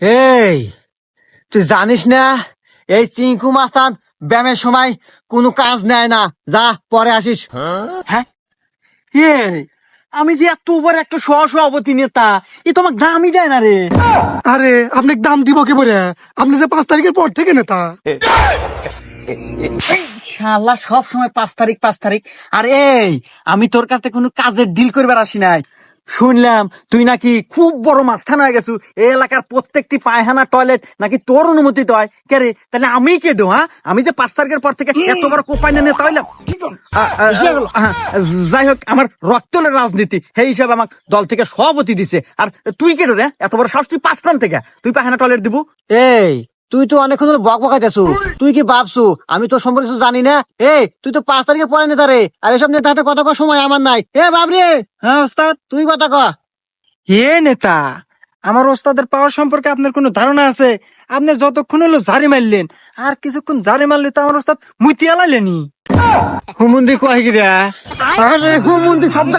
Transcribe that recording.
এই তুই জানিস না এই চিঙ্কু মাস্তান ব্যায়ামের সময় কোনো কাজ নেয় না, যা পরে আসিস। হ্যাঁ আমি যে এত বড় একটা সভাপতি নেতা, এ তোমাকে দামই দেয় না রে। আরে আপনি দাম দিব কি বলে? আপনি যে 5 তারিখের পর থেকে নেতা। শালা সব সময় 5 তারিখ। আর এই আমি তোর কাছে কোনো কাজের ডিল করবার আসি নাই। শুনলাম তুই নাকি খুব বড় মাস্তান হয়ে গেছু, এই এলাকার প্রত্যেকটি পায়খানা টয়লেট নাকি তোর অনুমতি হয়। কে রে, তাহলে আমি কে ডো? হ্যাঁ, আমি যে 5 তারিখের পর থেকে এত বড় কোপাই না নেতা হইলাম। যাই হোক, আমার রক্তলের রাজনীতি সেই হিসাবে আমাকে দল থেকে সভাপতি দিছে। আর তুই কে রে, এত বড় সাহস? তুই 5 থেকে তুই পায়খানা টয়লেট দিব? এই তুই তো অনেকক্ষণ ধরে বক বকাইতেছু, তুই কি ভাবছু আমি তোর সম্পর্কে কিছু জানি না? এই তুই তো 5 তারিখে পরে নেতা রে, আর এসব নেতা হাতে কথা কর সময় আমার নাই। বাবরে, হ্যাঁ ওস্তাদ। তুই কথা ক। নেতা, আমার ওস্তাদের পাওয়ার সম্পর্কে আপনার কোনো ধারণা আছে? আপনি যতক্ষণ হলো জারি মারলেন, আর কিছুক্ষণ জারি মারলে তো আমার ওস্তাদ মুইতি আলাইলেনি। হুমুন্দি কয় গিরা? আরে হুমুন্দি শব্দ